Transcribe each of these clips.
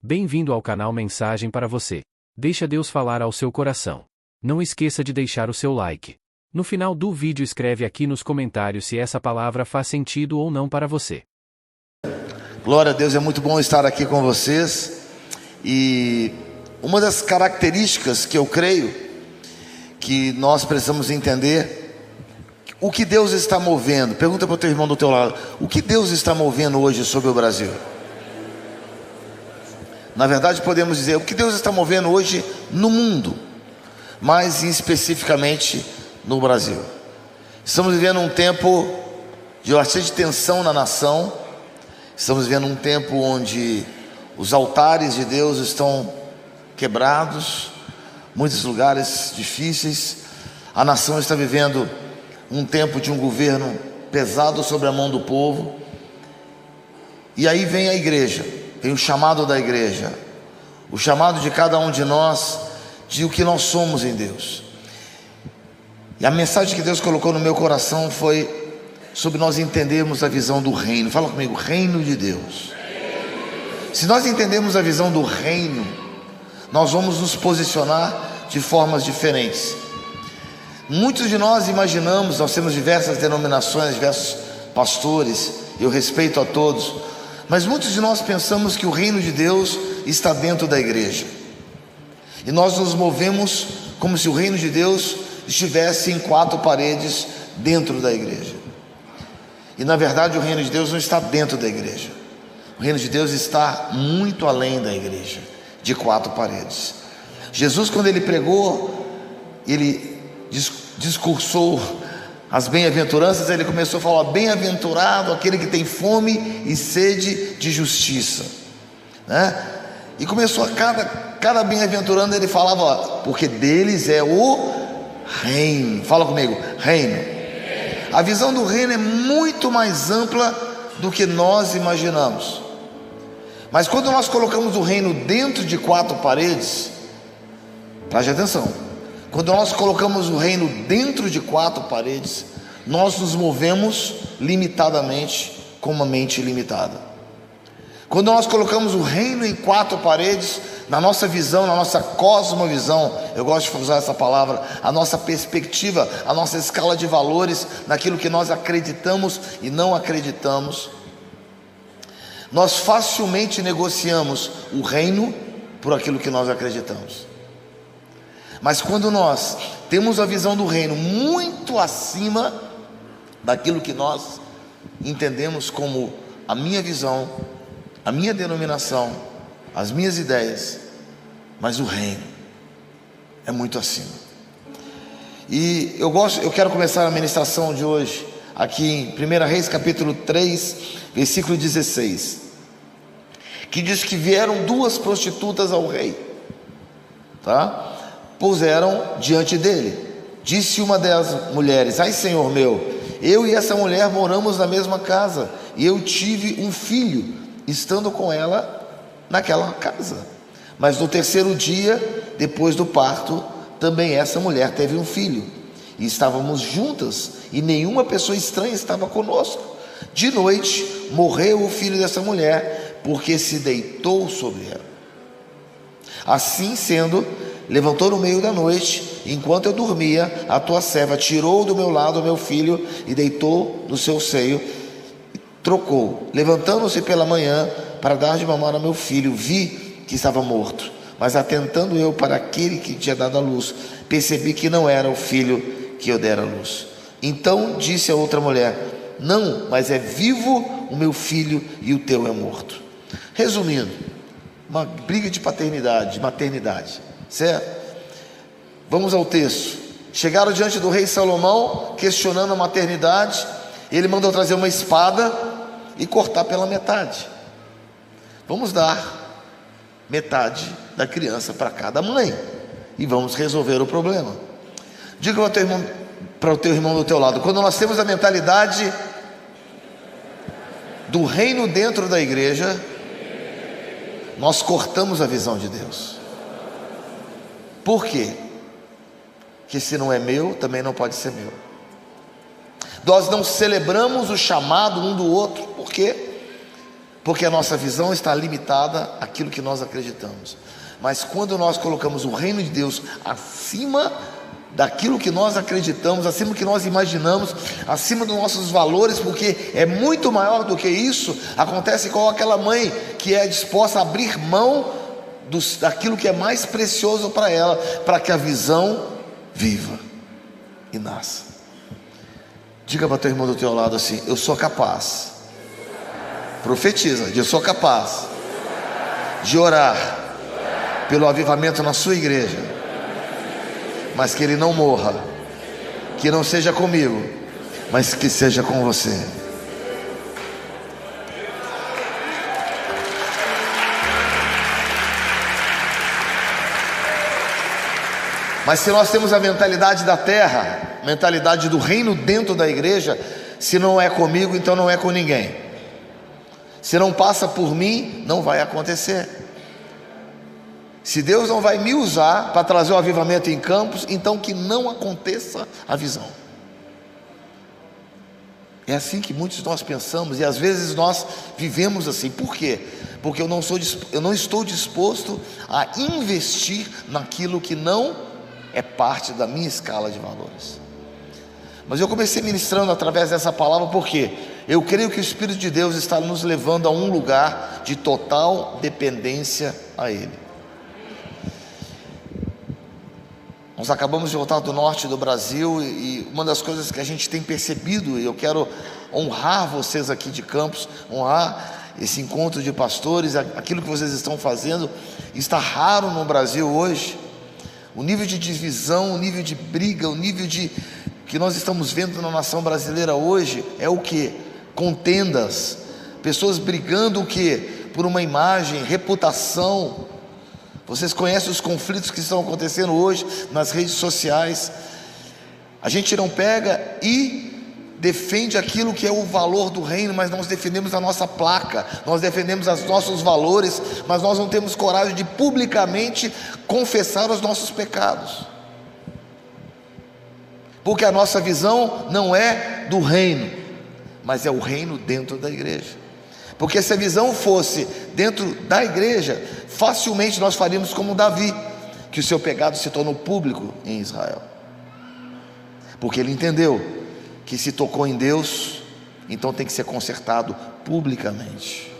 Bem-vindo ao canal Mensagem para você. Deixa Deus falar ao seu coração. Não esqueça de deixar o seu like. No final do vídeo escreve aqui nos comentários se essa palavra faz sentido ou não para você. Glória a Deus, é muito bom estar aqui com vocês. E uma das características que eu creio que nós precisamos entender, o que Deus está movendo. Pergunta para o teu irmão do teu lado: o que Deus está movendo hoje sobre o Brasil? Na verdade podemos dizer, o que Deus está movendo hoje no mundo, mais especificamente no Brasil. Estamos vivendo um tempo de bastante tensão na nação. Estamos vivendo um tempo onde os altares de Deus estão quebrados, muitos lugares difíceis. A nação está vivendo um tempo de um governo pesado sobre a mão do povo. E aí vem a igreja, vem o chamado da igreja, o chamado de cada um de nós, de o que nós somos em Deus. E a mensagem que Deus colocou no meu coração foi sobre nós entendermos a visão do reino. Fala comigo: reino de Deus. Se nós entendemos a visão do reino, nós vamos nos posicionar de formas diferentes. Muitos de nós imaginamos, nós temos diversas denominações, diversos pastores, eu respeito a todos, mas muitos de nós pensamos que o reino de Deus está dentro da igreja, e nós nos movemos como se o reino de Deus estivesse em quatro paredes dentro da igreja. E na verdade o reino de Deus não está dentro da igreja. O reino de Deus está muito além da igreja, de quatro paredes. Jesus, quando ele pregou, ele discursou as bem-aventuranças. Ele começou a falar: bem-aventurado aquele que tem fome e sede de justiça, né? E começou a cada bem-aventurando, ele falava: porque deles é o reino. Fala comigo: reino. A visão do reino é muito mais ampla do que nós imaginamos. Mas quando nós colocamos o reino dentro de quatro paredes, preste atenção, quando nós colocamos o reino dentro de quatro paredes, nós nos movemos limitadamente, com uma mente limitada. Quando nós colocamos o reino em quatro paredes, na nossa visão, na nossa cosmovisão, eu gosto de usar essa palavra, a nossa perspectiva, a nossa escala de valores, naquilo que nós acreditamos e não acreditamos, nós facilmente negociamos o reino por aquilo que nós acreditamos. Mas quando nós temos a visão do reino muito acima daquilo que nós entendemos como a minha visão, a minha denominação, as minhas ideias, mas o reino é muito acima. E eu quero começar a ministração de hoje aqui em 1 Reis capítulo 3, versículo 16, que diz que vieram duas prostitutas ao rei, tá? Puseram diante dele. Disse uma das mulheres: ai, senhor meu, eu e essa mulher moramos na mesma casa, e eu tive um filho estando com ela naquela casa. Mas no terceiro dia, depois do parto, também essa mulher teve um filho, e estávamos juntas, e nenhuma pessoa estranha estava conosco. De noite morreu o filho dessa mulher, porque se deitou sobre ela. Assim sendo, levantou no meio da noite, enquanto eu dormia, a tua serva tirou do meu lado o meu filho e deitou no seu seio, e trocou. Levantando-se pela manhã para dar de mamar ao meu filho, vi que estava morto, mas atentando eu para aquele que tinha dado a luz, percebi que não era o filho que eu dera a luz. Então disse a outra mulher: não, mas é vivo o meu filho e o teu é morto. Resumindo, uma briga de paternidade, de maternidade, certo? Vamos ao texto. Chegaram diante do rei Salomão, questionando a maternidade. Ele mandou trazer uma espada e cortar pela metade. Vamos dar metade da criança para cada mãe e vamos resolver o problema. Diga para o teu irmão do teu lado: quando nós temos a mentalidade do reino dentro da igreja, nós cortamos a visão de Deus. Por quê? Que se não é meu, também não pode ser meu. Nós não celebramos o chamado um do outro. Por quê? porque a nossa visão está limitada àquilo que nós acreditamos. Mas quando nós colocamos o reino de Deus acima daquilo que nós acreditamos, acima do que nós imaginamos, acima dos nossos valores, porque é muito maior do que isso, acontece com aquela mãe que é disposta a abrir mão daquilo que é mais precioso para ela, para que a visão viva e nasça. Diga para o teu irmão do teu lado assim: eu sou capaz. Profetiza: eu sou capaz de orar pelo avivamento na sua igreja, mas que ele não morra, que não seja comigo, mas que seja com você. Mas se nós temos a mentalidade da terra, mentalidade do reino dentro da igreja, se não é comigo, então não é com ninguém. Se não passa por mim, não vai acontecer. Se Deus não vai me usar para trazer o avivamento em Campos, então que não aconteça a visão. É assim que muitos de nós pensamos, e às vezes nós vivemos assim. Por quê? Porque eu não estou disposto a investir naquilo que não é parte da minha escala de valores. Mas eu comecei ministrando através dessa palavra porque eu creio que o Espírito de Deus está nos levando a um lugar de total dependência a Ele. Nós acabamos de voltar do norte do Brasil e uma das coisas que a gente tem percebido, e eu quero honrar vocês aqui de Campos, honrar esse encontro de pastores, aquilo que vocês estão fazendo, está raro no Brasil hoje. O nível de divisão, o nível de briga, o nível que nós estamos vendo na nação brasileira hoje é o que? Contendas, pessoas brigando o que? Por uma imagem, reputação. Vocês conhecem os conflitos que estão acontecendo hoje nas redes sociais. A gente não pega e defende aquilo que é o valor do reino, mas nós defendemos a nossa placa, nós defendemos os nossos valores, mas nós não temos coragem de publicamente confessar os nossos pecados, porque a nossa visão não é do reino, mas é o reino dentro da igreja. Porque se a visão fosse dentro da igreja, facilmente nós faríamos como Davi, que o seu pecado se tornou público em Israel, porque ele entendeu que se tocou em Deus, então tem que ser consertado publicamente.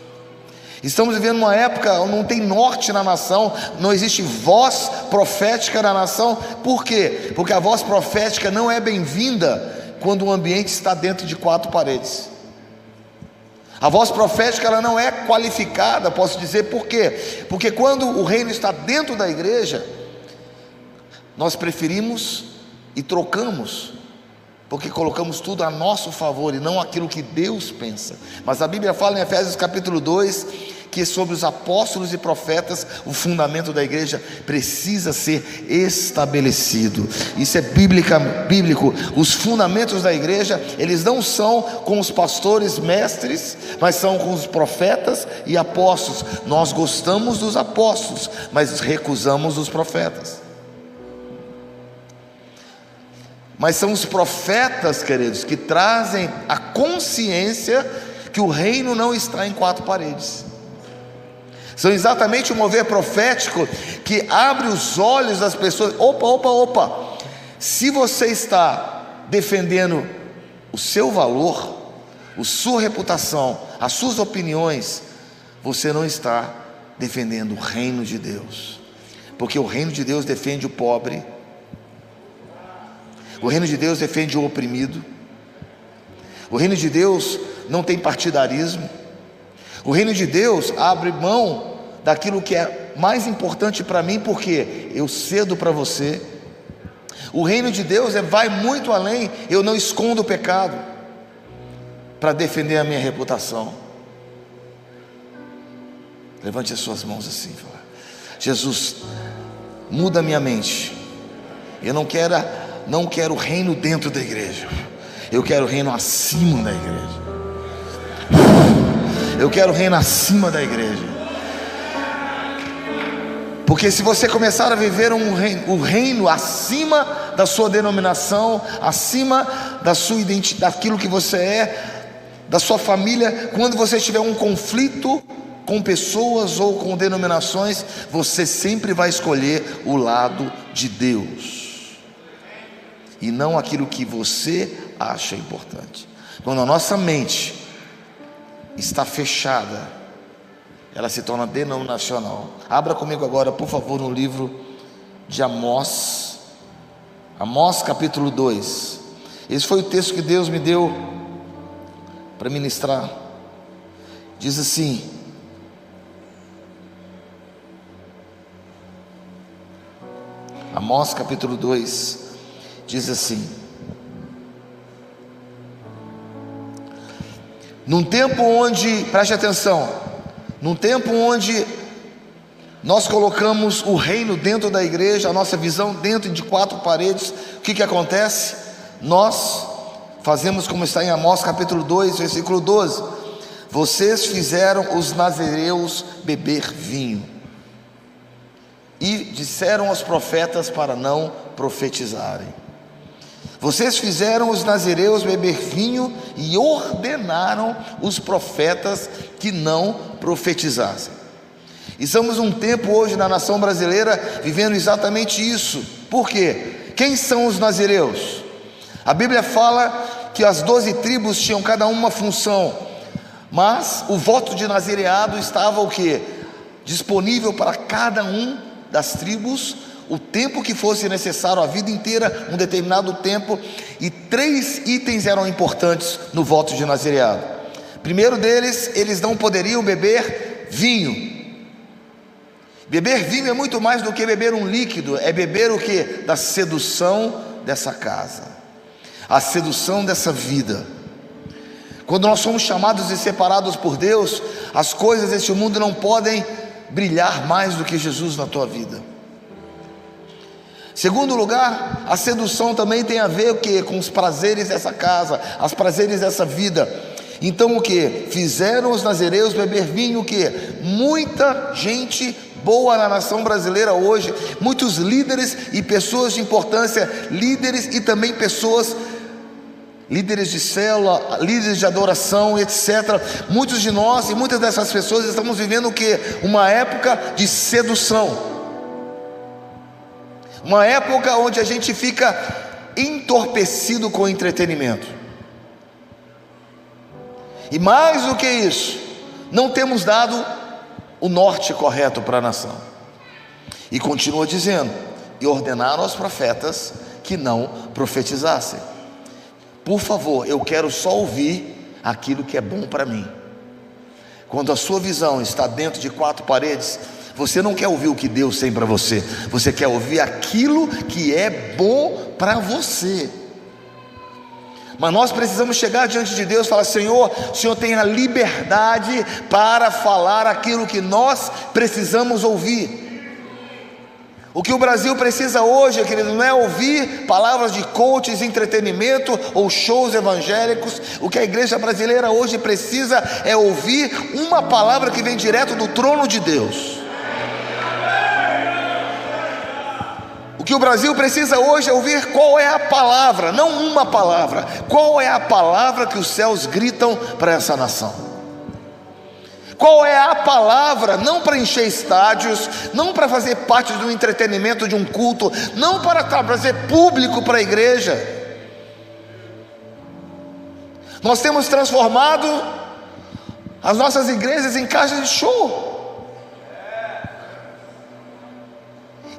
Estamos vivendo uma época onde não tem norte na nação, não existe voz profética na nação. Por quê? Porque a voz profética não é bem-vinda quando o ambiente está dentro de quatro paredes. A voz profética ela não é qualificada, posso dizer por quê? Porque quando o reino está dentro da igreja, nós preferimos e trocamos, porque colocamos tudo a nosso favor e não aquilo que Deus pensa. Mas a Bíblia fala em Efésios capítulo 2 que sobre os apóstolos e profetas o fundamento da igreja precisa ser estabelecido. Isso é bíblico. Os fundamentos da igreja, eles não são com os pastores mestres, mas são com os profetas e apóstolos. Nós gostamos dos apóstolos, mas recusamos os profetas. Mas são os profetas, queridos, que trazem a consciência que o reino não está em quatro paredes. São exatamente o mover profético que abre os olhos das pessoas. Opa, se você está defendendo o seu valor, a sua reputação, as suas opiniões, você não está defendendo o reino de Deus, porque o reino de Deus defende o pobre, o reino de Deus defende o oprimido, o reino de Deus não tem partidarismo, o reino de Deus abre mão daquilo que é mais importante para mim, porque eu cedo para você. O reino de Deus vai muito além. Eu não escondo o pecado para defender a minha reputação. Levante as suas mãos assim, fala: Jesus, muda a minha mente. Eu não quero reino dentro da igreja, eu quero reino acima da igreja. Eu quero reino acima da igreja. Porque se você começar a viver o reino acima da sua denominação, acima da sua identidade, daquilo que você é, da sua família, quando você tiver um conflito com pessoas ou com denominações, você sempre vai escolher o lado de Deus e não aquilo que você acha importante. Quando a nossa mente está fechada, ela se torna denominacional. Abra comigo agora, por favor, no livro de Amós, Amós capítulo 2. Esse foi o texto que Deus me deu para ministrar. Diz assim: Amós capítulo 2 diz assim: num tempo onde, preste atenção, num tempo onde nós colocamos o reino dentro da igreja, a nossa visão dentro de quatro paredes, o que acontece? Nós fazemos como está em Amós capítulo 2, versículo 12: vocês fizeram os nazireus beber vinho, e disseram aos profetas para não profetizarem. Vocês fizeram os nazireus beber vinho e ordenaram os profetas que não profetizassem. Estamos num tempo hoje na nação brasileira vivendo exatamente isso. Por quê? Quem são os nazireus? A Bíblia fala que as 12 tribos tinham cada uma função, mas o voto de nazireado estava o quê? Disponível para cada um das tribos, o tempo que fosse necessário, a vida inteira, um determinado tempo, e 3 itens eram importantes no voto de nazireado. Primeiro deles, eles não poderiam beber vinho. Beber vinho é muito mais do que beber um líquido, é beber o que? Da sedução dessa casa, a sedução dessa vida. Quando nós somos chamados e separados por Deus, as coisas deste mundo não podem brilhar mais do que Jesus na tua vida. Segundo lugar, a sedução também tem a ver o que? Com os prazeres dessa casa, os prazeres dessa vida. Então o que? Fizeram os nazireus beber vinho, o que? Muita gente boa na nação brasileira hoje, muitos líderes e pessoas de importância, líderes e também pessoas, líderes de célula, líderes de adoração, etc. Muitos de nós e muitas dessas pessoas estamos vivendo o que? Uma época de sedução, uma época onde a gente fica entorpecido com o entretenimento. E mais do que isso, não temos dado o norte correto para a nação. E continua dizendo: e ordenaram aos profetas que não profetizassem. Por favor, eu quero só ouvir aquilo que é bom para mim. Quando a sua visão está dentro de quatro paredes, você não quer ouvir o que Deus tem para você, você quer ouvir aquilo que é bom para você. Mas nós precisamos chegar diante de Deus e falar: Senhor, o Senhor tem a liberdade para falar aquilo que nós precisamos ouvir. O que o Brasil precisa hoje, querido, não é ouvir palavras de coaches, entretenimento ou shows evangélicos. O que a igreja brasileira hoje precisa é ouvir uma palavra que vem direto do trono de Deus. O que o Brasil precisa hoje é ouvir qual é a palavra, não uma palavra, qual é a palavra que os céus gritam para essa nação. Qual é a palavra, não para encher estádios, não para fazer parte do entretenimento de um culto, não para trazer público para a igreja. Nós temos transformado as nossas igrejas em casas de show.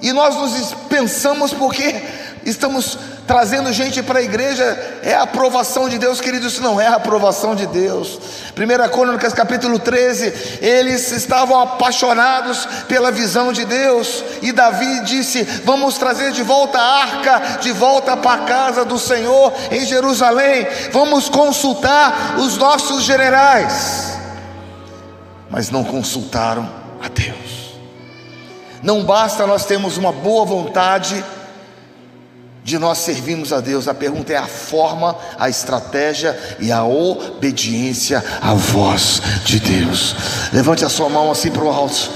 E nós nos pensamos porque estamos trazendo gente para a igreja, é a aprovação de Deus, querido. Isso não é a aprovação de Deus. 1 Crônicas capítulo 13, eles estavam apaixonados pela visão de Deus, e Davi disse: vamos trazer de volta a arca, de volta para a casa do Senhor em Jerusalém, vamos consultar os nossos generais. Mas não consultaram a Deus. Não basta nós termos uma boa vontade de nós servirmos a Deus. A pergunta é a forma, a estratégia e a obediência à voz de Deus. Levante a sua mão assim para o alto.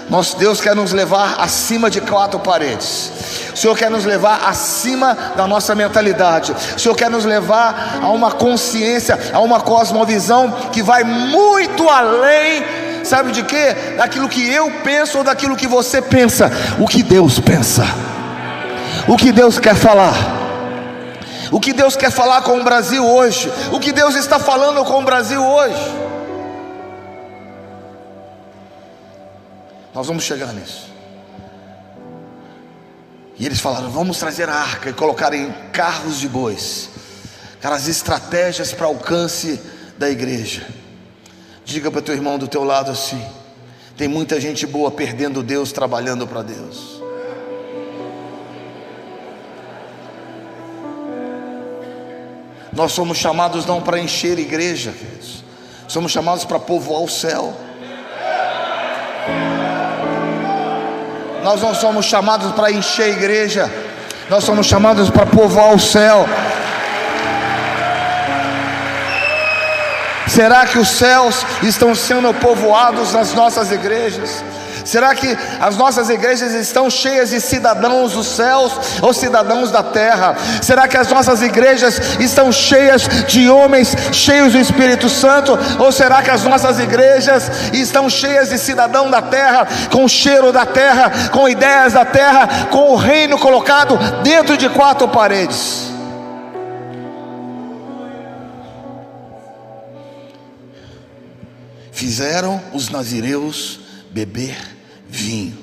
Nosso Deus quer nos levar acima de quatro paredes. O Senhor quer nos levar acima da nossa mentalidade. O Senhor quer nos levar a uma consciência, a uma cosmovisão que vai muito além, sabe de quê? Daquilo que eu penso ou daquilo que você pensa. O que Deus pensa, o que Deus quer falar, o que Deus quer falar com o Brasil hoje, o que Deus está falando com o Brasil hoje. Nós vamos chegar nisso. E eles falaram: vamos trazer a arca e colocar em carros de bois. Cara, as estratégias para alcance da igreja. Diga para teu irmão do teu lado assim: tem muita gente boa perdendo Deus, trabalhando para Deus. Nós somos chamados não para encher igreja, queridos. Somos chamados para povoar o céu. Nós não somos chamados para encher a igreja, nós somos chamados para povoar o céu. Será que os céus estão sendo povoados nas nossas igrejas? Será que as nossas igrejas estão cheias de cidadãos dos céus ou cidadãos da terra? Será que as nossas igrejas estão cheias de homens cheios do Espírito Santo? Ou será que as nossas igrejas estão cheias de cidadão da terra, com o cheiro da terra, com ideias da terra, com o reino colocado dentro de quatro paredes? Fizeram os nazireus beber vinho.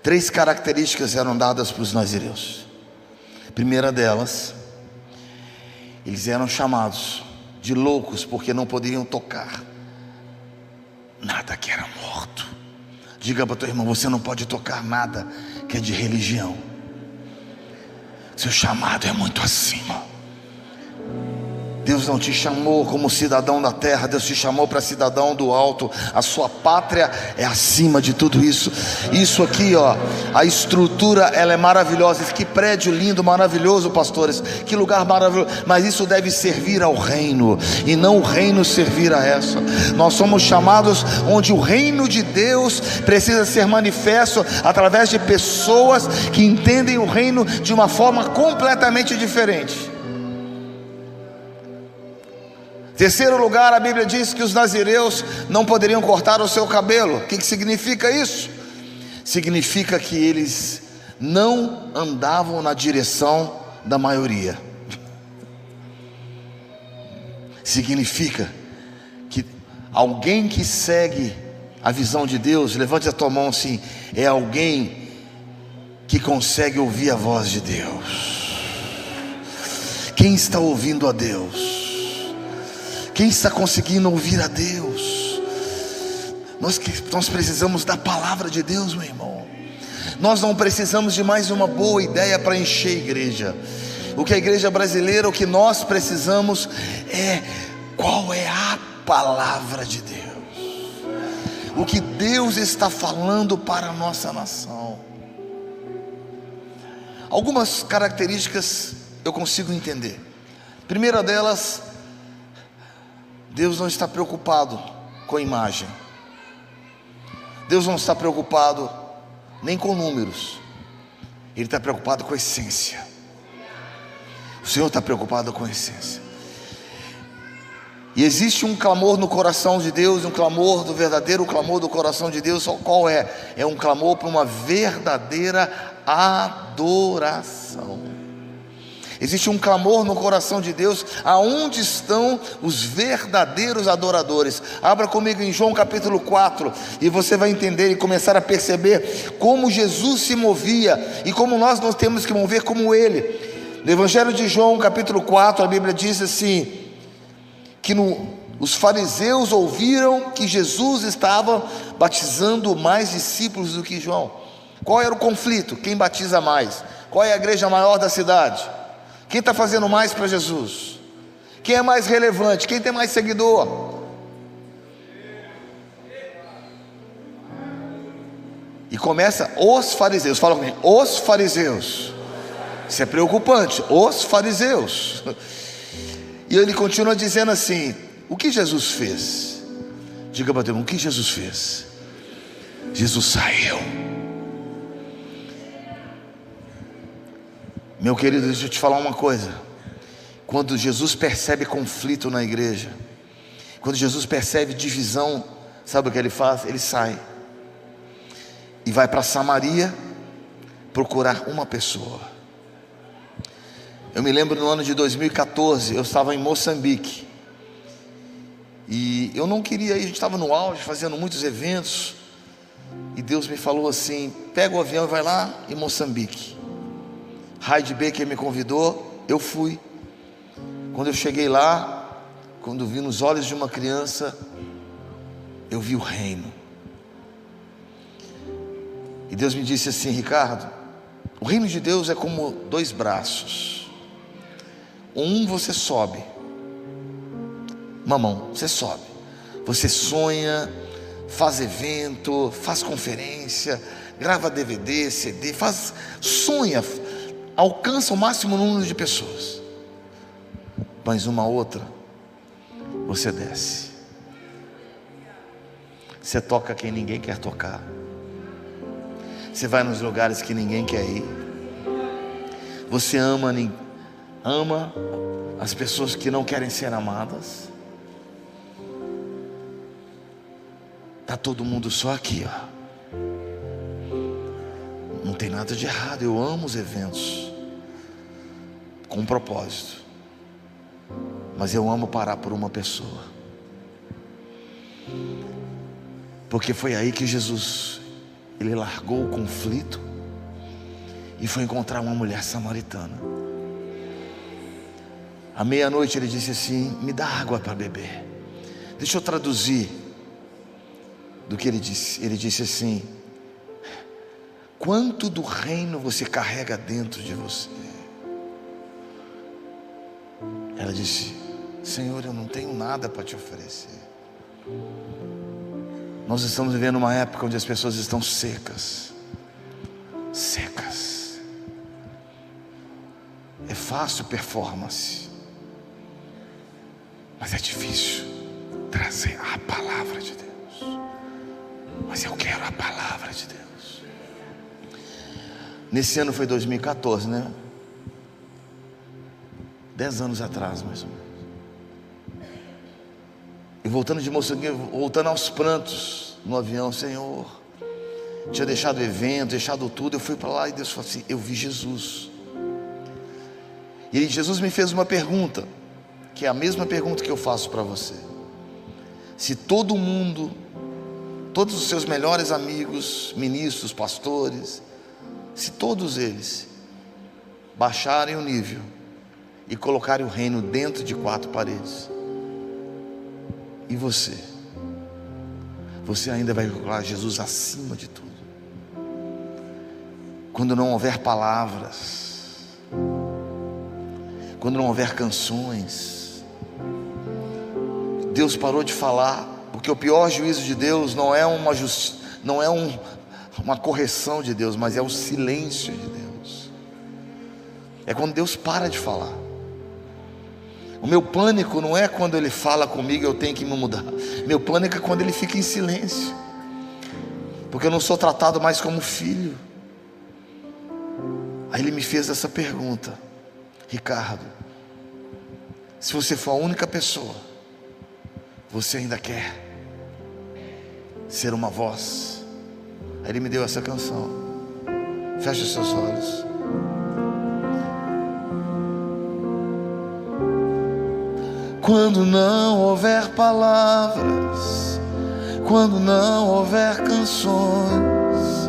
3 características eram dadas para os nazireus. A primeira delas, eles eram chamados de loucos porque não poderiam tocar nada que era morto. Diga para o teu irmão: você não pode tocar nada que é de religião. Seu chamado é muito acima. Deus não te chamou como cidadão da terra, Deus te chamou para cidadão do alto. A sua pátria é acima de tudo isso. Isso aqui, ó, a estrutura, ela é maravilhosa. Que prédio lindo, maravilhoso, pastores, que lugar maravilhoso. Mas isso deve servir ao reino, e não o reino servir a essa. Nós somos chamados onde o reino de Deus precisa ser manifesto através de pessoas que entendem o reino de uma forma completamente diferente. Terceiro lugar, a Bíblia diz que os nazireus não poderiam cortar o seu cabelo. O que significa isso? Significa que eles não andavam na direção da maioria. Significa que alguém que segue a visão de Deus, levante a tua mão assim, é alguém que consegue ouvir a voz de Deus. Quem está ouvindo a Deus? Quem está conseguindo ouvir a Deus? Nós precisamos da palavra de Deus, meu irmão. Nós não precisamos de mais uma boa ideia para encher a igreja. O que a igreja brasileira, o que nós precisamos é: qual é a palavra de Deus? O que Deus está falando para a nossa nação? Algumas características eu consigo entender. Primeira delas, Deus não está preocupado com a imagem. Deus não está preocupado nem com números. Ele está preocupado com a essência. O Senhor está preocupado com a essência. E existe um clamor no coração de Deus, um clamor do verdadeiro clamor do coração de Deus. Qual é? É um clamor para uma verdadeira adoração. Existe um clamor no coração de Deus: aonde estão os verdadeiros adoradores? Abra comigo em João capítulo 4, e você vai entender e começar a perceber como Jesus se movia, e como nós temos que mover como Ele. No Evangelho de João capítulo 4, a Bíblia diz assim, que os fariseus ouviram que Jesus estava batizando mais discípulos do que João. Qual era o conflito? Quem batiza mais? Qual é a igreja maior da cidade? Quem está fazendo mais para Jesus? Quem é mais relevante? Quem tem mais seguidor? E começa os fariseus. Fala comigo: os fariseus. Isso é preocupante. Os fariseus. E ele continua dizendo assim: o que Jesus fez? Diga para Deus: o que Jesus fez? Jesus saiu. Meu querido, deixa eu te falar uma coisa. Quando Jesus percebe conflito na igreja, quando Jesus percebe divisão, sabe o que ele faz? Ele sai e vai para Samaria procurar uma pessoa. Eu me lembro no ano de 2014, eu estava em Moçambique, e eu não queria ir, a gente estava no auge, fazendo muitos eventos, e Deus me falou assim: pega o avião e vai lá em Moçambique. Heidi Baker me convidou, eu fui. Quando eu cheguei lá, quando vi nos olhos de uma criança, eu vi o reino. E Deus me disse assim: Ricardo, o reino de Deus é como 2 braços. Um você sobe, mamão, você sobe, você sonha, faz evento, faz conferência, grava DVD, CD, sonha, alcança o máximo número de pessoas. Mas uma outra, você desce, você toca quem ninguém quer tocar, você vai nos lugares que ninguém quer ir, você ama as pessoas que não querem ser amadas. Está todo mundo só aqui, ó. Não tem nada de errado, eu amo os eventos com um propósito, mas eu amo parar por uma pessoa, porque foi aí que Jesus, ele largou o conflito e foi encontrar uma mulher samaritana. À meia-noite ele disse assim: me dá água para beber. Deixa eu traduzir do que ele disse. Ele disse assim: quanto do reino você carrega dentro de você? Ela disse: Senhor, eu não tenho nada para te oferecer. Nós estamos vivendo uma época onde as pessoas estão secas. É fácil performance, mas é difícil trazer a palavra de Deus. Mas eu quero a palavra de Deus. Nesse ano foi 2014, né? 10 anos atrás, mais ou menos. E voltando de Moçambique, voltando aos prantos no avião: Senhor, tinha deixado o evento, deixado tudo. Eu fui para lá e Deus falou assim: eu vi Jesus. E Jesus me fez uma pergunta, que é a mesma pergunta que eu faço para você. Se todo mundo, todos os seus melhores amigos, ministros, pastores, se todos eles baixarem o nível e colocarem o reino dentro de 4 paredes, e você ainda vai colocar Jesus acima de tudo? Quando não houver palavras, quando não houver canções, Deus parou de falar, porque o pior juízo de Deus não é uma correção de Deus, mas é o silêncio de Deus. É quando Deus para de falar. O meu pânico não é quando Ele fala comigo eu tenho que me mudar. Meu pânico é quando Ele fica em silêncio, porque eu não sou tratado mais como filho. Aí Ele me fez essa pergunta: Ricardo, se você for a única pessoa, você ainda quer ser uma voz? Aí Ele me deu essa canção. Feche os seus olhos. Quando não houver palavras, quando não houver canções,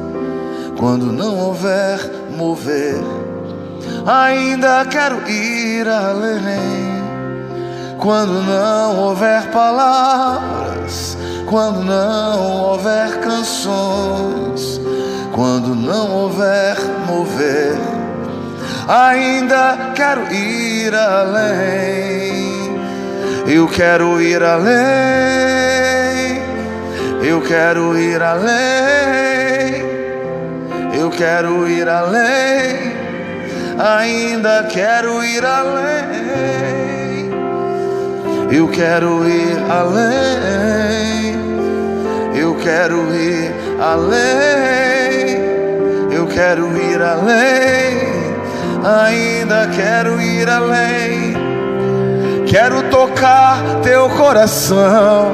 quando não houver mover, ainda quero ir além. Quando não houver palavras, quando não houver canções, quando não houver mover, ainda quero ir além. Eu quero ir além, eu quero ir além, eu quero ir além, ainda quero ir além. Eu quero ir além, eu quero ir além, eu quero ir além, ainda quero ir além. Quero tocar teu coração,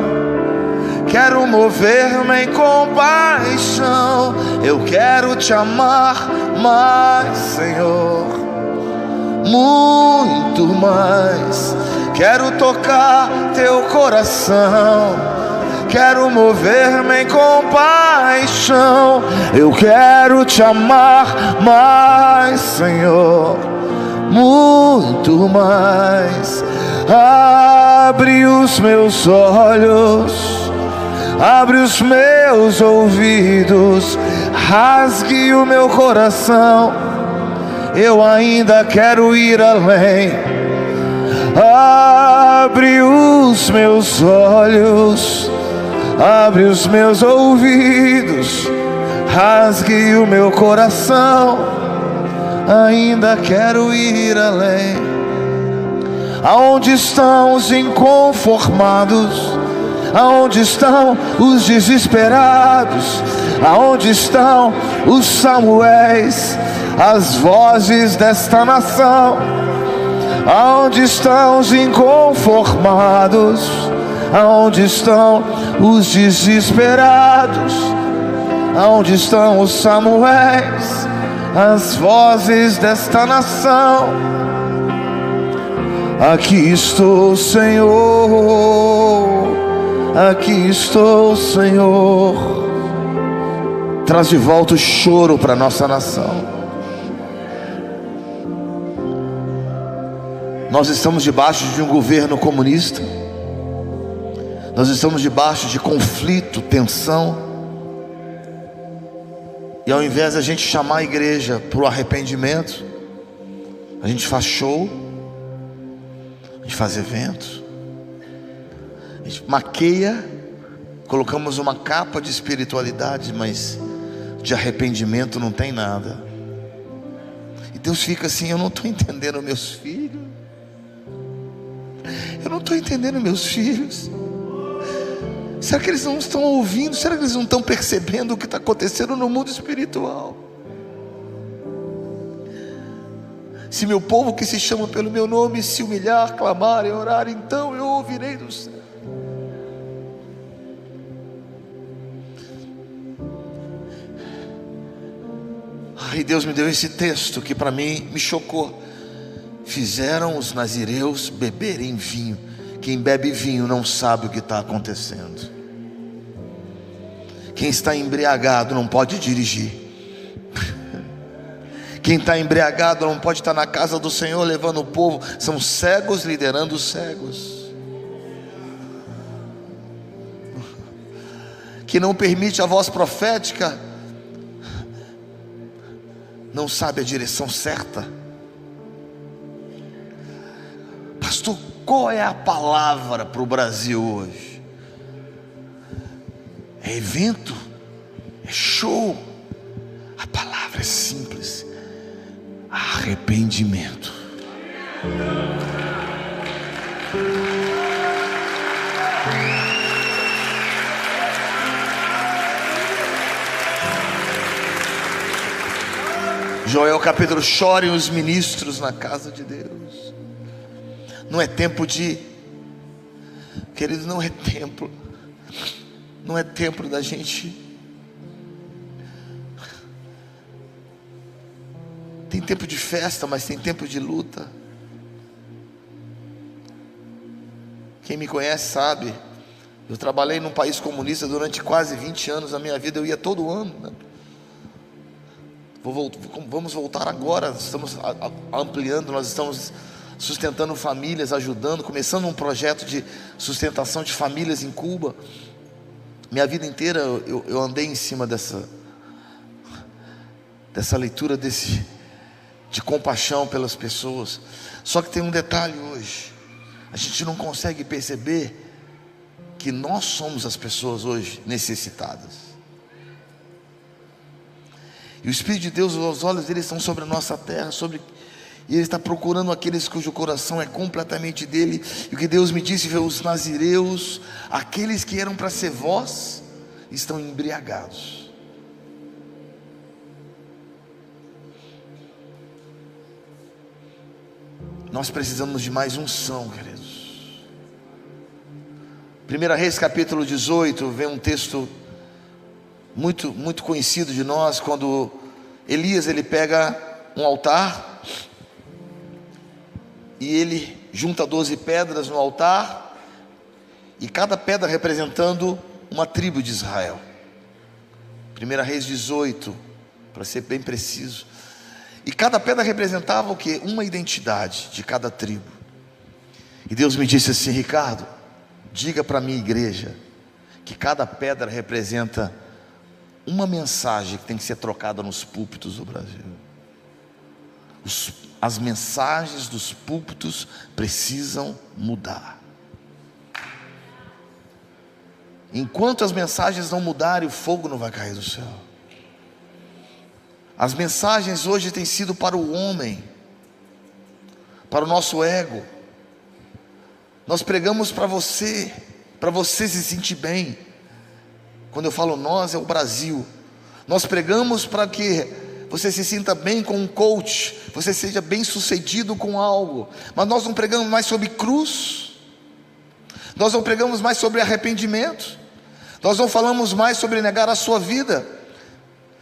quero mover-me em compaixão. Eu quero te amar mais, Senhor, muito mais. Quero tocar teu coração, quero mover-me em compaixão. Eu quero te amar mais, Senhor, muito mais. Abre os meus olhos, abre os meus ouvidos, rasgue o meu coração. Eu ainda quero ir além. Abre os meus olhos, abre os meus ouvidos, rasgue o meu coração. Ainda quero ir além. Aonde estão os inconformados? Aonde estão os desesperados? Aonde estão os Samuéis, as vozes desta nação? Aonde estão os inconformados? Aonde estão os desesperados? Aonde estão os Samuéis, as vozes desta nação? Aqui estou, Senhor, aqui estou, Senhor. Traz de volta o choro para a nossa nação. Nós estamos debaixo de um governo comunista. Nós estamos debaixo de conflito, tensão. E ao invés de a gente chamar a igreja para o arrependimento, a gente faz show, a gente faz eventos, a gente maqueia, colocamos uma capa de espiritualidade, mas de arrependimento não tem nada. E Deus fica assim: eu não estou entendendo meus filhos, eu não estou entendendo meus filhos. Será que eles não estão ouvindo? Será que eles não estão percebendo o que está acontecendo no mundo espiritual? Se meu povo que se chama pelo meu nome se humilhar, clamar e orar, então eu ouvirei do céu. Ai, Deus me deu esse texto que para mim me chocou. Fizeram os nazireus beberem vinho. Quem bebe vinho não sabe o que está acontecendo. Quem está embriagado não pode dirigir. Quem está embriagado não pode estar na casa do Senhor levando o povo. São cegos liderando os cegos. Que não permite a voz profética, não sabe a direção certa. Pastor, qual é a palavra para o Brasil hoje? É evento? É show? A palavra é simples: arrependimento. Joel capítulo: chorem os ministros na casa de Deus. Não é tempo de, queridos, não é tempo da gente. Tem tempo de festa, mas tem tempo de luta. Quem me conhece sabe, eu trabalhei num país comunista durante quase 20 anos da minha vida. Eu ia todo ano, né? Vamos voltar agora. Estamos ampliando, nós estamos sustentando famílias, ajudando, começando um projeto de sustentação de famílias em Cuba. Minha vida inteira eu andei em cima dessa leitura de compaixão pelas pessoas. Só que tem um detalhe hoje: a gente não consegue perceber que nós somos as pessoas hoje necessitadas. E o Espírito de Deus, os olhos dele estão sobre a nossa terra, e ele está procurando aqueles cujo coração é completamente dele. E o que Deus me disse foi: os nazireus, aqueles que eram para ser voz, estão embriagados. Nós precisamos de mais unção, queridos. 1 Reis capítulo 18, vem um texto muito conhecido de nós, quando Elias ele pega um altar e ele junta 12 pedras no altar, e cada pedra representando uma tribo de Israel. 1 Reis 18, para ser bem preciso. E cada pedra representava o quê? Uma identidade de cada tribo. E Deus me disse assim: Ricardo, diga para a minha igreja que cada pedra representa uma mensagem que tem que ser trocada nos púlpitos do Brasil. As mensagens dos púlpitos precisam mudar. Enquanto as mensagens não mudarem, o fogo não vai cair do céu. As mensagens hoje têm sido para o homem, para o nosso ego. Nós pregamos para você se sentir bem. Quando eu falo nós, é o Brasil. Nós pregamos para que você se sinta bem com um coach, você seja bem sucedido com algo. Mas nós não pregamos mais sobre cruz, nós não pregamos mais sobre arrependimento, nós não falamos mais sobre negar a sua vida.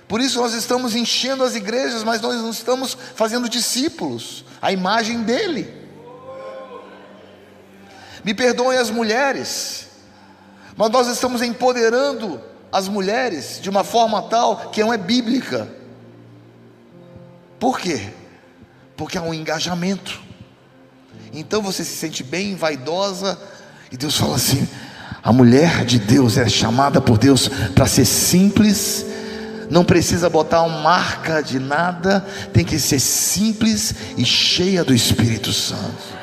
Por isso nós estamos enchendo as igrejas, mas nós não estamos fazendo discípulos, a imagem dele. Me perdoem as mulheres, mas nós estamos empoderando as mulheres de uma forma tal que não é bíblica. Por quê? Porque há um engajamento. Então você se sente bem, vaidosa, e Deus fala assim: a mulher de Deus é chamada por Deus para ser simples, não precisa botar uma marca de nada, tem que ser simples e cheia do Espírito Santo.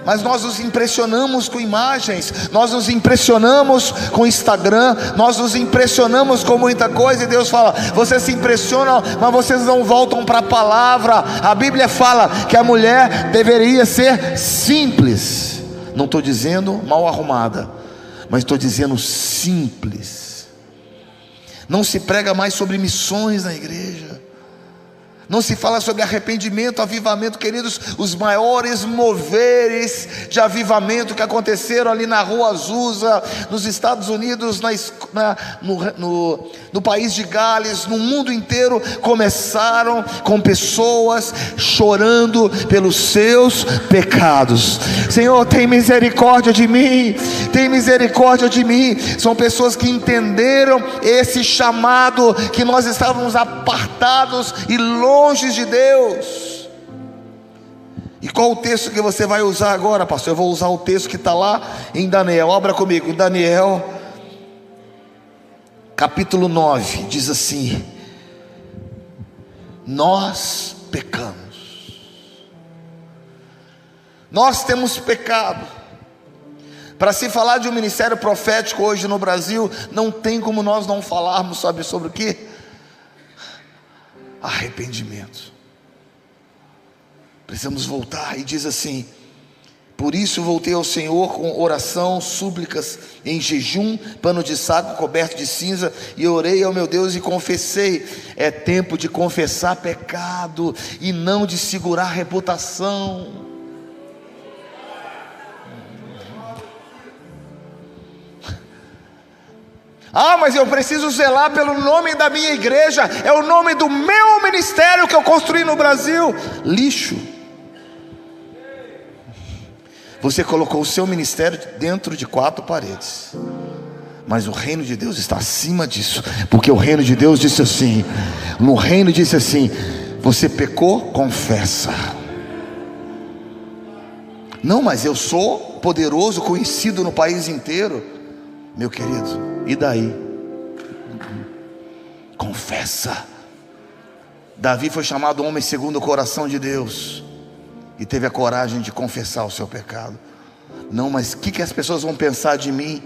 Mas nós nos impressionamos com imagens, nós nos impressionamos com Instagram, nós nos impressionamos com muita coisa, e Deus fala: vocês se impressionam, mas vocês não voltam para a palavra. A Bíblia fala que a mulher deveria ser simples. Não estou dizendo mal arrumada, mas estou dizendo simples. Não se prega mais sobre missões na igreja, não se fala sobre arrependimento, avivamento. Queridos, os maiores moveres de avivamento que aconteceram ali na Rua Azusa, nos Estados Unidos, no país de Gales, no mundo inteiro, começaram com pessoas chorando pelos seus pecados. Senhor, tem misericórdia de mim, tem misericórdia de mim. São pessoas que entenderam esse chamado, que nós estávamos apartados e longe de Deus. E qual o texto que você vai usar agora, pastor? Eu vou usar o texto que está lá em Daniel. Abra comigo, em Daniel capítulo 9, diz assim: nós pecamos, nós temos pecado. Para se falar de um ministério profético hoje no Brasil, não tem como nós não falarmos sobre o quê? Arrependimento. Precisamos voltar. E diz assim: por isso voltei ao Senhor com oração, súplicas, em jejum, pano de saco coberto de cinza, e orei ao meu Deus e confessei. É tempo de confessar pecado e não de segurar reputação. Ah, mas eu preciso zelar pelo nome da minha igreja, é o nome do meu ministério que eu construí no Brasil. Lixo. Você colocou o seu ministério dentro de 4 paredes, mas o reino de Deus está acima disso, porque o reino de Deus disse assim, no reino disse assim: você pecou, confessa. Não, mas eu sou poderoso, conhecido no país inteiro. Meu querido, e daí? Confessa. Davi foi chamado homem segundo o coração de Deus, e teve a coragem de confessar o seu pecado. Não, mas o que as pessoas vão pensar de mim?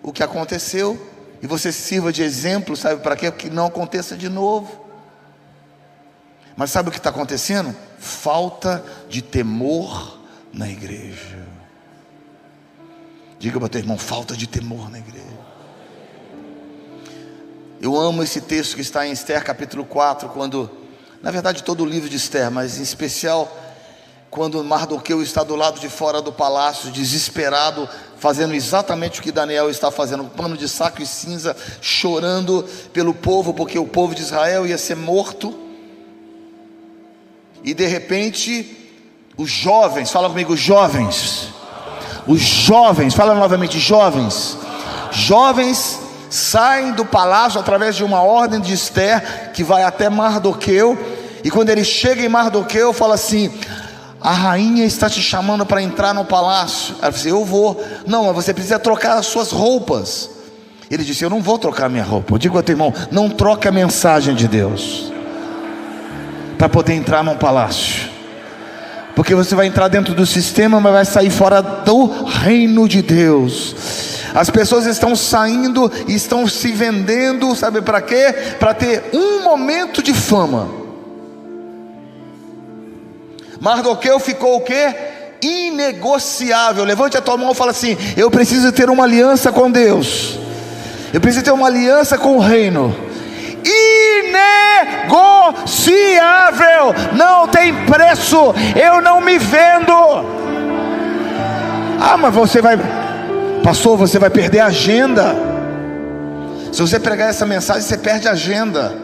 O que aconteceu, e você sirva de exemplo, sabe para quê? Que não aconteça de novo. Mas sabe o que está acontecendo? Falta de temor na igreja. Diga para o teu irmão: falta de temor na igreja. Eu amo esse texto que está em Esther capítulo 4, quando na verdade todo o livro de Esther, mas em especial quando Mardoqueu está do lado de fora do palácio, desesperado, fazendo exatamente o que Daniel está fazendo, um pano de saco e cinza, chorando pelo povo, porque o povo de Israel ia ser morto. E de repente, os jovens, fala comigo, jovens, os jovens, fala novamente, jovens saem do palácio através de uma ordem de Esther, que vai até Mardoqueu, e quando ele chega em Mardoqueu, fala assim: a rainha está te chamando para entrar no palácio. Ela disse: eu vou. Não, mas você precisa trocar as suas roupas. Ele disse: eu não vou trocar minha roupa. Eu digo ao teu irmão, não troque a mensagem de Deus para poder entrar no palácio, porque você vai entrar dentro do sistema, mas vai sair fora do reino de Deus. As pessoas estão saindo e estão se vendendo, sabe para quê? Para ter um momento de fama. Mardoqueu ficou o quê? Inegociável. Levante a tua mão e fala assim: eu preciso ter uma aliança com Deus, eu preciso ter uma aliança com o reino. Inegociável, não tem preço, eu não me vendo. Ah, mas você vai, pastor, você vai perder a agenda. Se você pregar essa mensagem, você perde a agenda.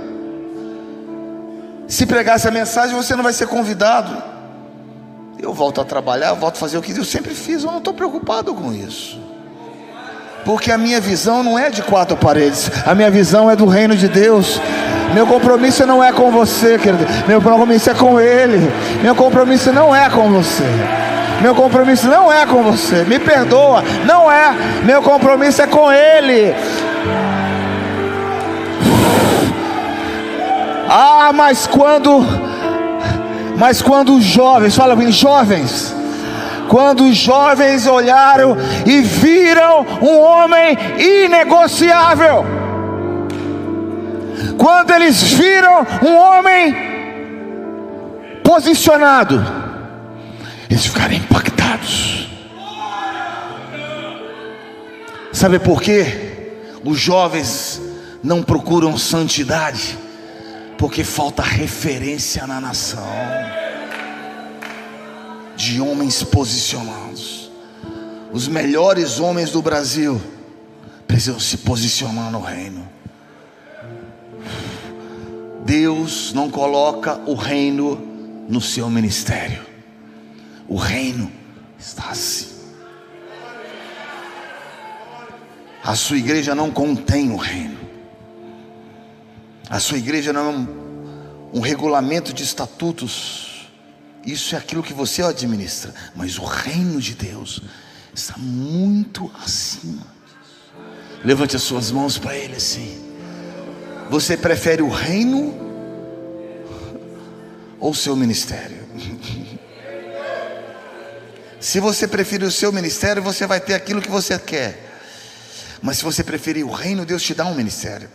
Se pregar essa mensagem, você não vai ser convidado. Eu volto a trabalhar, eu volto a fazer o que eu sempre fiz, eu não estou preocupado com isso, porque a minha visão não é de quatro paredes, a minha visão é do reino de Deus. Meu compromisso não é com você, querido, meu compromisso é com Ele. Meu compromisso não é com você, meu compromisso não é com você, me perdoa, não é, meu compromisso é com Ele. Ah, mas quando os jovens, fala comigo, jovens, quando os jovens olharam e viram um homem inegociável, quando eles viram um homem posicionado, eles ficaram impactados. Sabe por quê? Os jovens não procuram santidade, porque falta referência na nação de homens posicionados. Os melhores homens do Brasil precisam se posicionar no reino. Deus não coloca o reino no seu ministério, o reino está assim. A sua igreja não contém o reino. A sua igreja não é um regulamento de estatutos. Isso é aquilo que você administra. Mas o reino de Deus está muito acima. Levante as suas mãos para Ele assim. Você prefere o reino ou o seu ministério? Se você preferir o seu ministério, você vai ter aquilo que você quer. Mas se você preferir o reino, Deus te dá um ministério.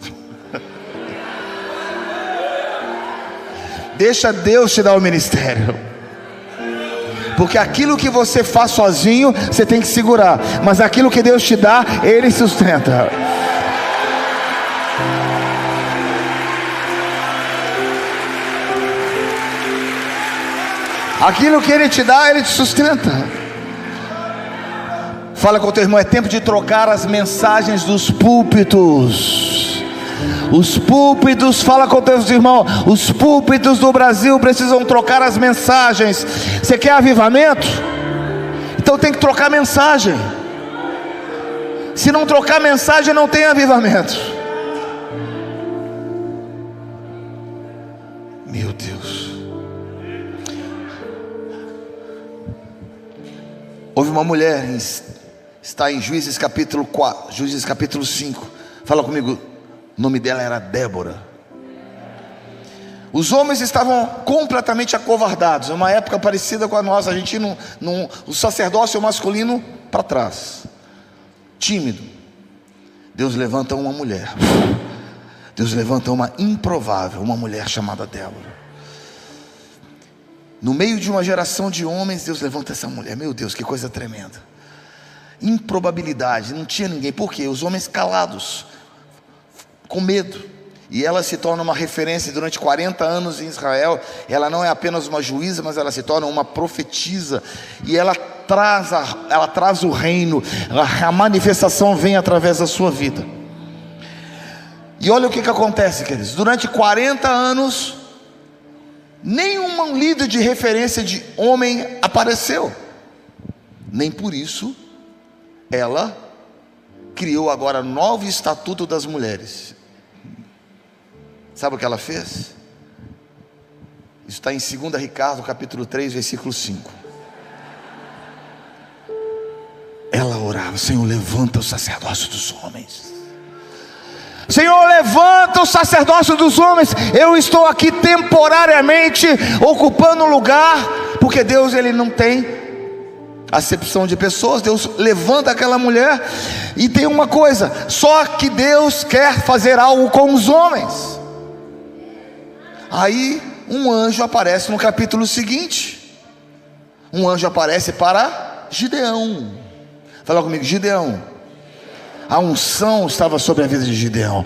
Deixa Deus te dar o ministério, porque aquilo que você faz sozinho, você tem que segurar, mas aquilo que Deus te dá, Ele sustenta. Aquilo que Ele te dá, Ele te sustenta. Fala com o teu irmão, é tempo de trocar as mensagens dos púlpitos. Os púlpitos, fala com teus irmãos, os púlpitos do Brasil precisam trocar as mensagens. Você quer avivamento? Então tem que trocar mensagem. Se não trocar mensagem, não tem avivamento. Meu Deus. Houve uma mulher, está em Juízes capítulo 4, Juízes capítulo 5. Fala comigo. O nome dela era Débora. Os homens estavam completamente acovardados. Uma época parecida com a nossa. A gente o sacerdócio masculino para trás, tímido. Deus levanta uma mulher. Deus levanta uma improvável, uma mulher chamada Débora. No meio de uma geração de homens, Deus levanta essa mulher. Meu Deus, que coisa tremenda. Improbabilidade, não tinha ninguém. Por quê? Os homens calados, com medo. E ela se torna uma referência durante 40 anos em Israel. Ela não é apenas uma juíza, mas ela se torna uma profetisa. E ela traz o reino. A manifestação vem através da sua vida. E olha o que acontece, queridos. Durante 40 anos, nenhum líder de referência de homem apareceu. Nem por isso, ela criou agora novo estatuto das mulheres. Sabe o que ela fez? Isso está em 2 Ricardo, capítulo 3, versículo 5. Ela orava: Senhor, levanta o sacerdócio dos homens. Senhor, levanta o sacerdócio dos homens. Eu estou aqui temporariamente ocupando um lugar, porque Deus, Ele não tem acepção de pessoas. Deus levanta aquela mulher. E tem uma coisa: só que Deus quer fazer algo com os homens. Aí um anjo aparece no capítulo seguinte. Um anjo aparece para Gideão. Fala comigo: Gideão. A unção estava sobre a vida de Gideão.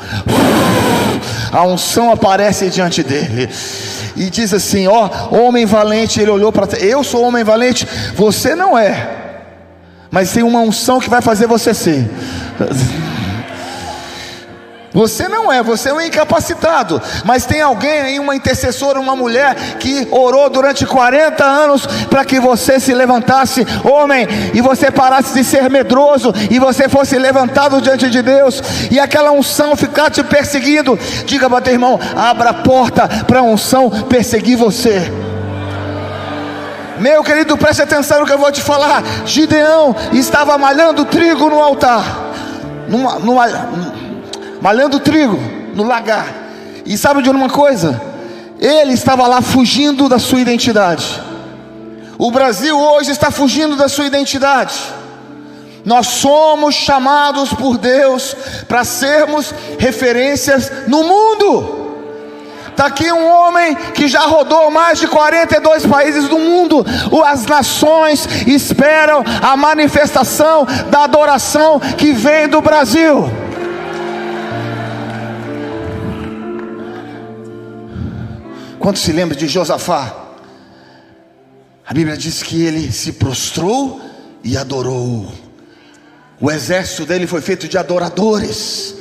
A unção aparece diante dele e diz assim: ó, homem valente. Ele olhou para trás: eu sou homem valente, você não é, mas tem uma unção que vai fazer você ser. Você não é, você é um incapacitado, mas tem alguém aí, uma intercessora, uma mulher que orou durante 40 anos para que você se levantasse, homem, e você parasse de ser medroso, e você fosse levantado diante de Deus, e aquela unção ficar te perseguindo. Diga para teu irmão: abra a porta para a unção perseguir você. Meu querido, preste atenção no que eu vou te falar. Gideão estava malhando trigo no altar, malhando trigo no lagar. E sabe de uma coisa? Ele estava lá fugindo da sua identidade. O Brasil hoje está fugindo da sua identidade. Nós somos chamados por Deus para sermos referências no mundo. Está aqui um homem que já rodou mais de 42 países do mundo. As nações esperam a manifestação da adoração que vem do Brasil. Quantos se lembram de Josafá? A Bíblia diz que ele se prostrou e adorou. O exército dele foi feito de adoradores.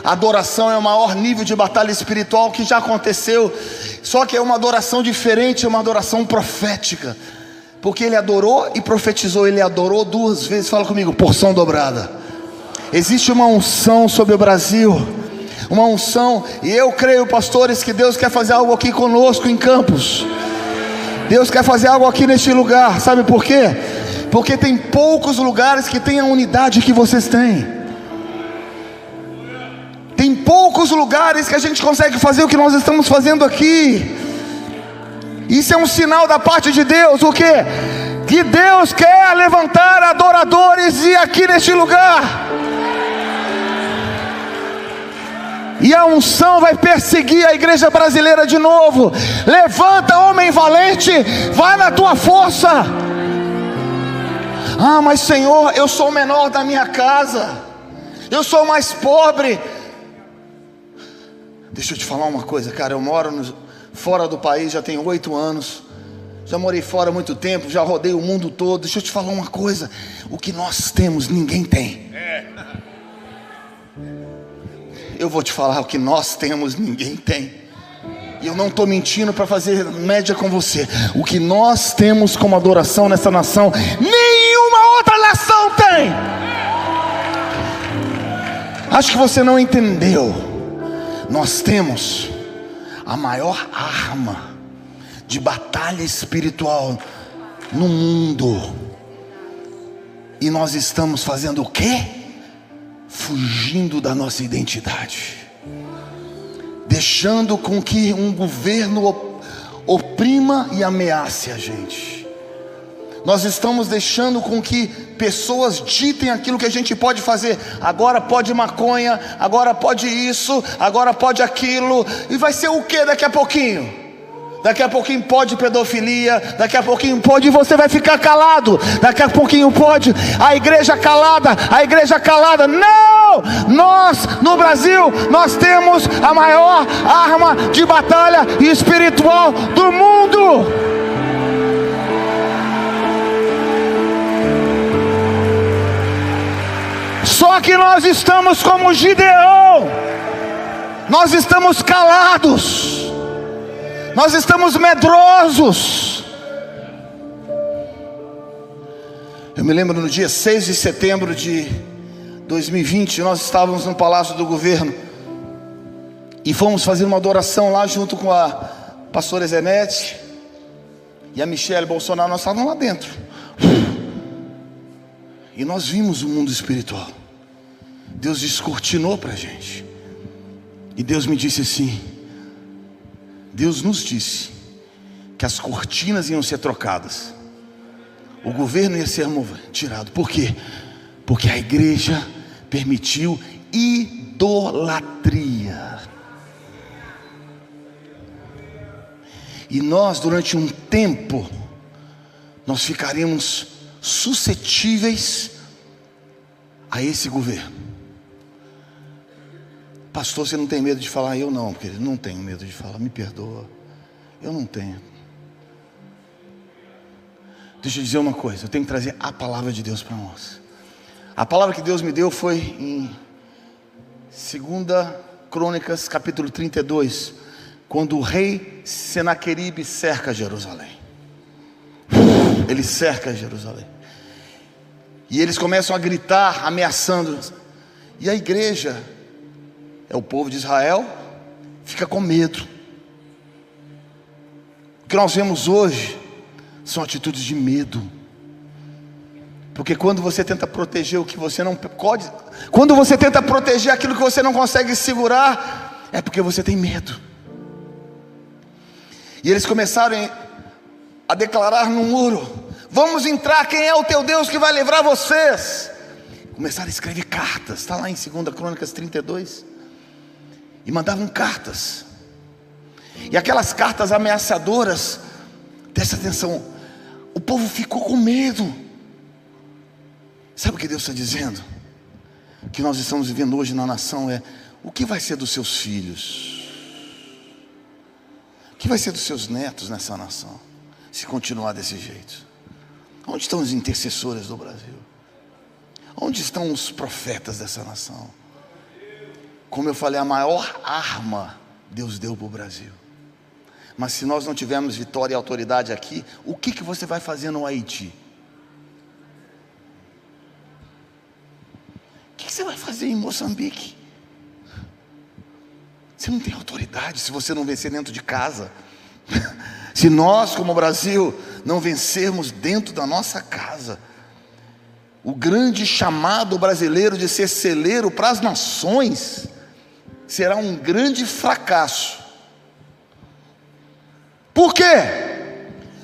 A adoração é o maior nível de batalha espiritual que já aconteceu. Só que é uma adoração diferente, é uma adoração profética. Porque ele adorou e profetizou. Ele adorou 2 vezes. Fala comigo: porção dobrada. Existe uma unção sobre o Brasil, uma unção, e eu creio, pastores, que Deus quer fazer algo aqui conosco em Campos. Deus quer fazer algo aqui neste lugar. Sabe por quê? Porque tem poucos lugares que têm a unidade que vocês têm. Tem poucos lugares que a gente consegue fazer o que nós estamos fazendo aqui. Isso é um sinal da parte de Deus. O quê? Que Deus quer levantar adoradores e aqui neste lugar. E a unção vai perseguir a igreja brasileira de novo. Levanta, homem valente, vai na tua força. Ah, mas Senhor, eu sou o menor da minha casa, eu sou o mais pobre. Deixa eu te falar uma coisa, cara. Eu moro fora do país, já tenho 8 anos. Já morei fora há muito tempo, já rodei o mundo todo. Deixa eu te falar uma coisa: o que nós temos, ninguém tem. Eu vou te falar: o que nós temos, ninguém tem. E eu não estou mentindo para fazer média com você. O que nós temos como adoração nessa nação, nenhuma outra nação tem. Acho que você não entendeu. Nós temos a maior arma de batalha espiritual no mundo. E nós estamos fazendo o quê? Fugindo da nossa identidade, deixando com que um governo oprima e ameace a gente. Nós estamos deixando com que pessoas ditem aquilo que a gente pode fazer. Agora pode maconha, agora pode isso, agora pode aquilo. E vai ser o que daqui a pouquinho? daqui a pouquinho pode pedofilia, daqui a pouquinho pode e você vai ficar calado, daqui a pouquinho pode a igreja calada. Não! Nós no Brasil, nós temos a maior arma de batalha espiritual do mundo. Só que nós estamos como Gideão, nós estamos calados, nós estamos medrosos. Eu me lembro no dia 6 de setembro de 2020, nós estávamos no Palácio do Governo e fomos fazer uma adoração lá junto com a pastora Zenete e a Michelle Bolsonaro. Nós estávamos lá dentro e nós vimos o mundo espiritual. Deus descortinou para a gente e Deus me disse assim, Deus nos disse que as cortinas iam ser trocadas, o governo ia ser tirado. Por quê? Porque a igreja permitiu idolatria. E nós, durante um tempo, nós ficaremos suscetíveis a esse governo. Pastor, você não tem medo de falar? Eu não, querido, não tenho medo de falar, me perdoa. Eu não tenho. Deixa eu dizer uma coisa, eu tenho que trazer a palavra de Deus para nós. A palavra que Deus me deu foi em 2 Crônicas capítulo 32, quando o rei Senaqueribe cerca Jerusalém. Ele cerca Jerusalém e eles começam a gritar, ameaçando. E a igreja, é o povo de Israel, fica com medo. O que nós vemos hoje são atitudes de medo. Porque quando você tenta proteger o que você não pode, quando você tenta proteger aquilo que você não consegue segurar, é porque você tem medo. E eles começaram a declarar no muro: vamos entrar, quem é o teu Deus que vai livrar vocês? Começaram a escrever cartas, está lá em 2 Crônicas 32. E mandavam cartas, e aquelas cartas ameaçadoras, presta atenção, o povo ficou com medo. Sabe o que Deus está dizendo? Que nós estamos vivendo hoje na nação é: o que vai ser dos seus filhos? O que vai ser dos seus netos nessa nação, se continuar desse jeito? Onde estão os intercessores do Brasil? Onde estão os profetas dessa nação? Como eu falei, a maior arma Deus deu para o Brasil. Mas se nós não tivermos vitória e autoridade aqui, o que você vai fazer no Haiti? O que você vai fazer em Moçambique? Você não tem autoridade se você não vencer dentro de casa. Se nós, como Brasil, não vencermos dentro da nossa casa, o grande chamado brasileiro de ser celeiro para as nações será um grande fracasso. Por quê?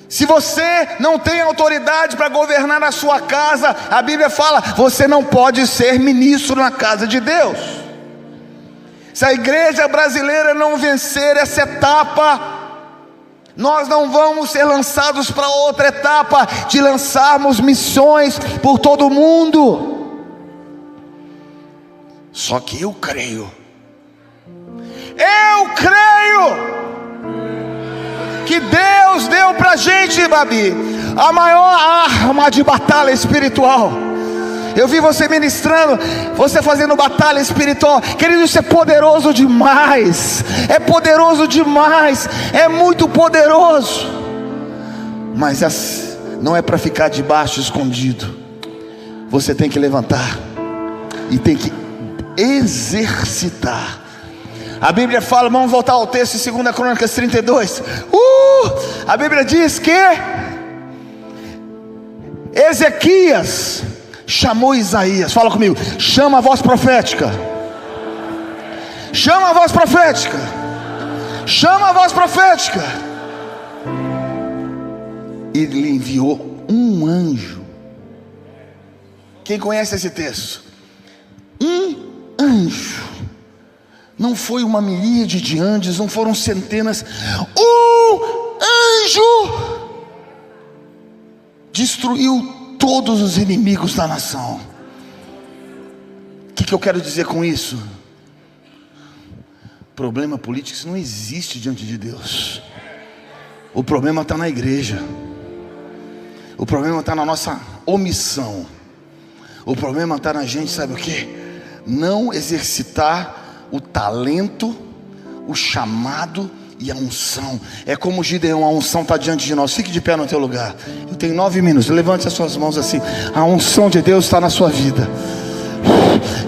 Se você não tem autoridade para governar a sua casa, a Bíblia fala, você não pode ser ministro na casa de Deus. Se a igreja brasileira não vencer essa etapa, nós não vamos ser lançados para outra etapa, de lançarmos missões por todo o mundo. Só que eu creio que Deus deu para a gente, Babi, a maior arma de batalha espiritual. Eu vi você ministrando, você fazendo batalha espiritual. Querido, isso é poderoso demais. É poderoso demais. É muito poderoso. Mas não é para ficar debaixo escondido. Você tem que levantar e tem que exercitar. A Bíblia fala, vamos voltar ao texto em 2 Crônicas 32. A Bíblia diz que Ezequias chamou Isaías. Fala comigo, chama a voz profética. Chama a voz profética. Chama a voz profética. Ele enviou um anjo. Quem conhece esse texto? Um anjo. Não foi uma miríade de anjos, não foram centenas. Um anjo destruiu todos os inimigos da nação. O que eu quero dizer com isso? Problema político, isso não existe diante de Deus. O problema está na igreja. O problema está na nossa omissão. O problema está na gente, sabe o que? Não exercitar o talento, o chamado e a unção. É como Gideão, a unção está diante de nós. Fique de pé no teu lugar. Eu tenho 9 minutos, levante as suas mãos assim. A unção de Deus está na sua vida.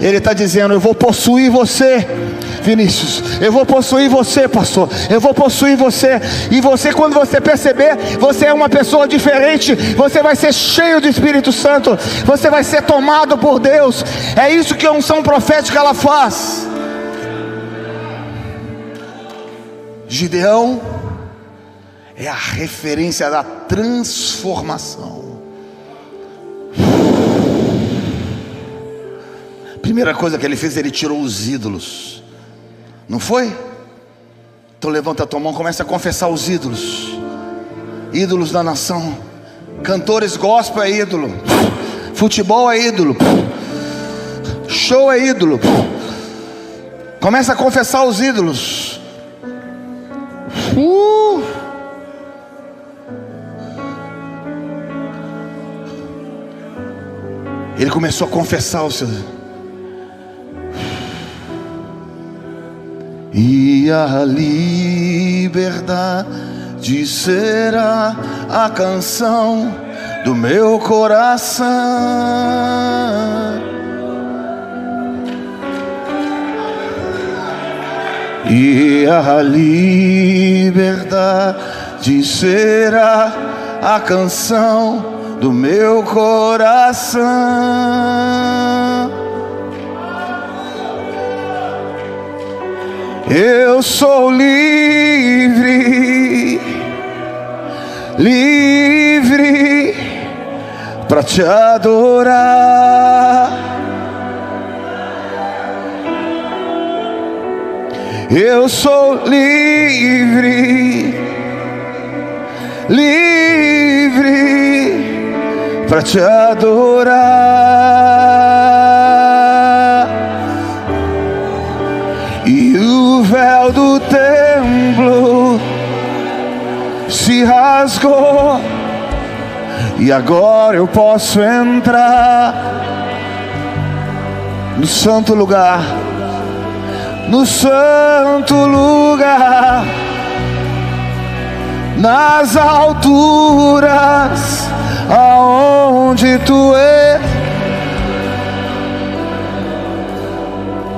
Ele está dizendo: eu vou possuir você, Vinícius. Eu vou possuir você, pastor. Eu vou possuir você. E você, quando você perceber, você é uma pessoa diferente. Você vai ser cheio do Espírito Santo. Você vai ser tomado por Deus. É isso que a unção profética ela faz. Gideão é a referência da transformação. Primeira coisa que ele fez, ele tirou os ídolos. Não foi? Então levanta a tua mão, começa a confessar os ídolos. Ídolos da nação. Cantores gospel é ídolo. Futebol é ídolo. Show é ídolo. Começa a confessar os ídolos. Ele começou a confessar os seus. E a liberdade será a canção do meu coração. E a liberdade será a canção do meu coração. Eu sou livre, livre para te adorar. Eu sou livre, livre para te adorar. E o véu do templo se rasgou, e agora eu posso entrar no santo lugar, no santo lugar, nas alturas, aonde tu és.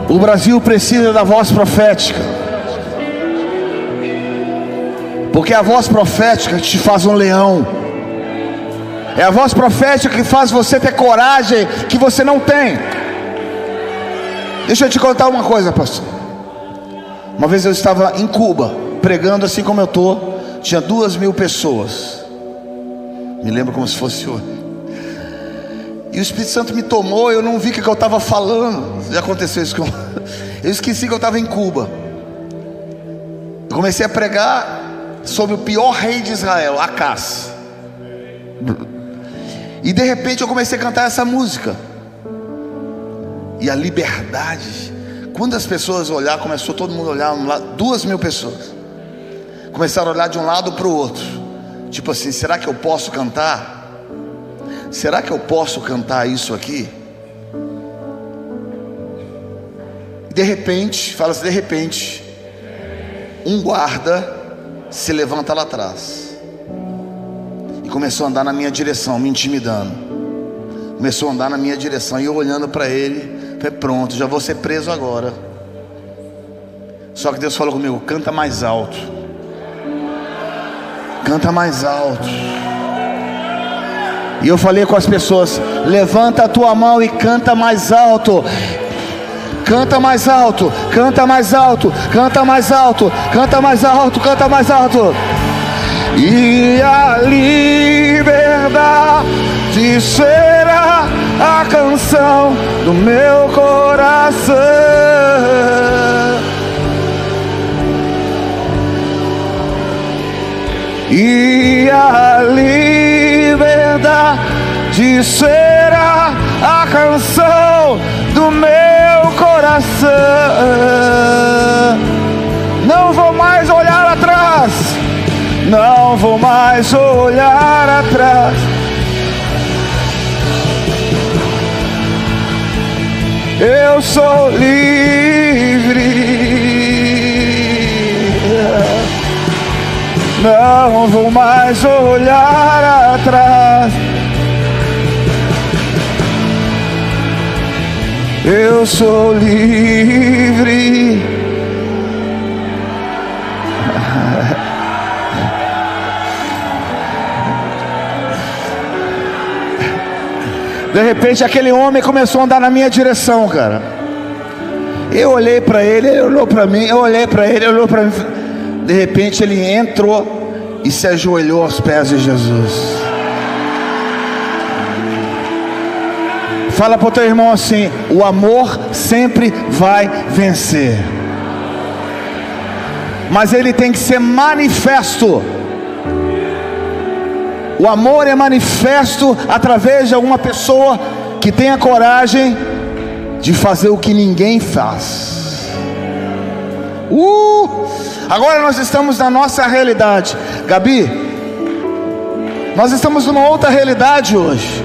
O Brasil precisa da voz profética, porque a voz profética te faz um leão. É a voz profética que faz você ter coragem que você não tem. Deixa eu te contar uma coisa, pastor. Uma vez eu estava em Cuba, pregando assim como eu estou. Tinha 2.000 pessoas. Me lembro como se fosse hoje. E o Espírito Santo me tomou, eu não vi o que eu estava falando. Já aconteceu isso comigo. Eu esqueci que eu estava em Cuba. Eu comecei a pregar sobre o pior rei de Israel, Acás. E de repente eu comecei a cantar essa música. E a liberdade, quando as pessoas olharam, começou todo mundo a olhar, 2.000 pessoas começaram a olhar de um lado para o outro, tipo assim: será que eu posso cantar? Será que eu posso cantar isso aqui? De repente, fala assim, de repente, um guarda se levanta lá atrás e começou a andar na minha direção, me intimidando. Começou a andar na minha direção, e eu olhando para ele, falei: pronto, já vou ser preso agora. Só que Deus falou comigo: canta mais alto, canta mais alto. E eu falei com as pessoas: levanta a tua mão e canta mais alto. Canta mais alto, canta mais alto, canta mais alto, canta mais alto, canta mais alto. E a liberdade será a canção do meu coração. e a liberdade será a canção do meu coração. Não vou mais olhar atrás, não vou mais olhar atrás. Eu sou livre. Não vou mais olhar atrás. Eu sou livre. De repente aquele homem começou a andar na minha direção, cara. Eu olhei para ele, ele olhou para mim, eu olhei para ele, ele olhou para mim. De repente ele entrou e se ajoelhou aos pés de Jesus. Fala para o teu irmão assim: o amor sempre vai vencer, mas ele tem que ser manifesto. O amor é manifesto através de alguma pessoa que tenha coragem de fazer o que ninguém faz. Agora nós estamos na nossa realidade. Gabi, nós estamos numa outra realidade hoje.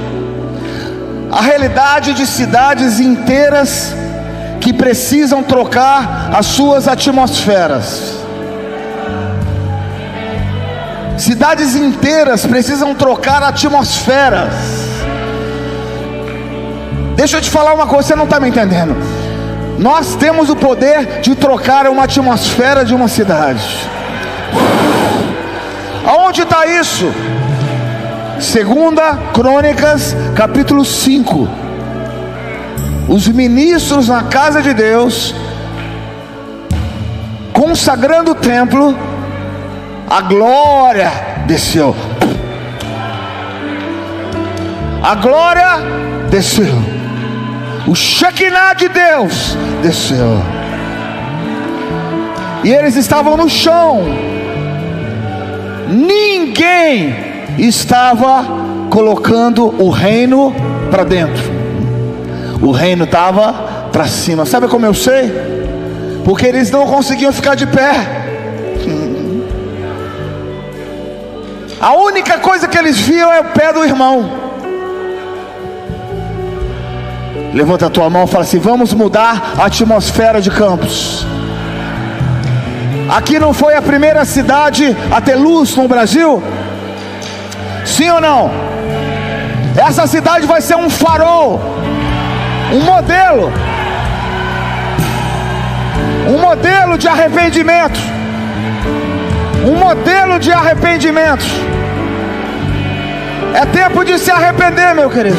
A realidade de cidades inteiras que precisam trocar as suas atmosferas. Cidades inteiras precisam trocar atmosferas. Deixa eu te falar uma coisa, você não está me entendendo. Nós temos o poder de trocar uma atmosfera de uma cidade. Aonde está isso? 2 Crônicas, capítulo 5. Os ministros na casa de Deus, consagrando o templo, a glória desceu. A glória desceu. O Shekinah de Deus desceu. E eles estavam no chão. Ninguém estava colocando o reino para dentro. O reino estava para cima. Sabe como eu sei? Porque eles não conseguiam ficar de pé. A única coisa que eles viam é o pé do irmão. Levanta a tua mão e fala assim: vamos mudar a atmosfera de Campos. Aqui não foi a primeira cidade a ter luz no Brasil? Sim ou não? Essa cidade vai ser um farol, um modelo de arrependimento. Um modelo de arrependimento. É tempo de se arrepender, meu querido.